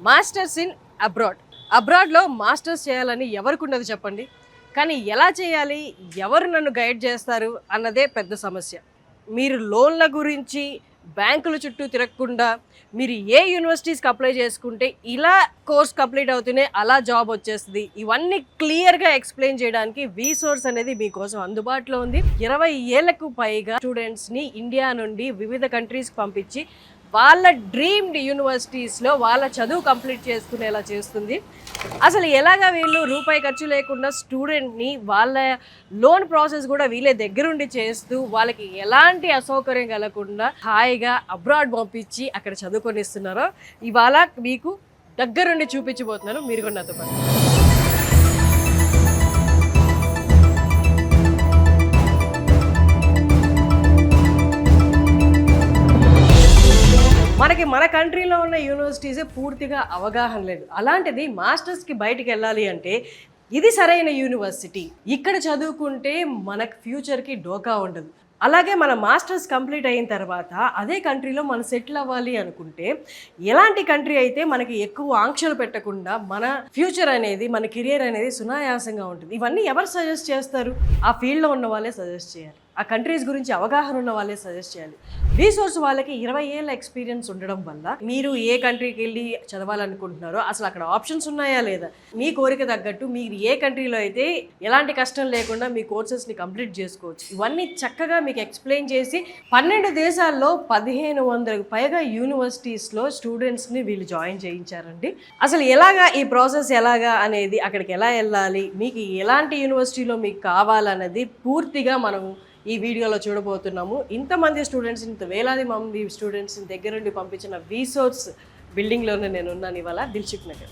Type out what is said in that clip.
Masters in అబ్రాడ్లో masters చేయాలని ఎవరికి ఉన్నది చెప్పండి. కానీ ఎలా చేయాలి, ఎవరు నన్ను గైడ్ చేస్తారు అన్నదే పెద్ద సమస్య. మీరు లోన్ల గురించి బ్యాంకుల చుట్టూ తిరగకుండా మీరు ఏ యూనివర్సిటీస్కి అప్లై చేసుకుంటే ఇలా కోర్స్ కంప్లీట్ అవుతూనే అలా జాబ్ వచ్చేస్తుంది, ఇవన్నీ క్లియర్గా ఎక్స్ప్లెయిన్ చేయడానికి వీసోర్స్ అనేది మీకోసం అందుబాటులో ఉంది. 20 ఏళ్లకు పైగా స్టూడెంట్స్ని ఇండియా నుండి వివిధ కంట్రీస్కి పంపించి వాళ్ళ డ్రీమ్డ్ యూనివర్సిటీస్లో వాళ్ళ చదువు కంప్లీట్ చేసుకునేలా చేస్తుంది. అసలు ఎలాగా వీళ్ళు రూపాయి ఖర్చు లేకుండా స్టూడెంట్ని వాళ్ళ లోన్ ప్రాసెస్ కూడా వీళ్ళే దగ్గరుండి చేస్తూ వాళ్ళకి ఎలాంటి అసౌకర్యం కలగకుండా హాయిగా అబ్రాడ్ పంపించి అక్కడ చదువుకొనిస్తున్నారో ఇవాళ మీకు దగ్గరుండి చూపించబోతున్నాను. మీరు కూడా నాతో పాటు. మనకి మన కంట్రీలో ఉన్న యూనివర్సిటీసే పూర్తిగా అవగాహన లేదు. అలాంటిది మాస్టర్స్కి బయటికి వెళ్ళాలి అంటే ఇది సరైన యూనివర్సిటీ, ఇక్కడ చదువుకుంటే మనకు ఫ్యూచర్కి డోకా ఉండదు. అలాగే మన మాస్టర్స్ కంప్లీట్ అయిన తర్వాత అదే కంట్రీలో మనం సెటిల్ అవ్వాలి అనుకుంటే ఎలాంటి కంట్రీ అయితే మనకి ఎక్కువ ఆంక్షలు పెట్టకుండా మన ఫ్యూచర్ అనేది, మన కెరియర్ అనేది సునాయాసంగా ఉంటుంది. ఇవన్నీ ఎవరు సజెస్ట్ చేస్తారు? ఆ ఫీల్డ్లో ఉన్న వాళ్ళే సజెస్ట్ చేయాలి, ఆ కంట్రీస్ గురించి అవగాహన ఉన్న వాళ్ళే సజెస్ట్ చేయాలి. రీసోర్స్ వాళ్ళకి 20 ఏళ్ళ ఎక్స్పీరియన్స్ ఉండడం వల్ల మీరు ఏ కంట్రీకి వెళ్ళి చదవాలనుకుంటున్నారో అసలు అక్కడ ఆప్షన్స్ ఉన్నాయా లేదా, మీ కోరిక తగ్గట్టు మీరు ఏ కంట్రీలో అయితే ఎలాంటి కష్టం లేకుండా మీ కోర్సెస్ని కంప్లీట్ చేసుకోవచ్చు, ఇవన్నీ చక్కగా మీకు ఎక్స్ప్లెయిన్ చేసి 12 దేశాల్లో 1500కు పైగా యూనివర్సిటీస్లో స్టూడెంట్స్ని వీళ్ళు జాయిన్ చేయించారండి. అసలు ఎలాగా ఈ ప్రాసెస్ ఎలాగా అనేది, అక్కడికి ఎలా వెళ్ళాలి, మీకు ఎలాంటి యూనివర్సిటీలో మీకు కావాలన్నది పూర్తిగా మనం ఈ వీడియోలో చూడబోతున్నాము. ఇంతమంది స్టూడెంట్స్, ఇంత వేలాది మంది స్టూడెంట్స్ దగ్గర నుండి పంపించిన వీసోర్స్ బిల్డింగ్లోనే నేను ఉన్నాను ఇవాళ, దిల్సుఖ్ నగర్.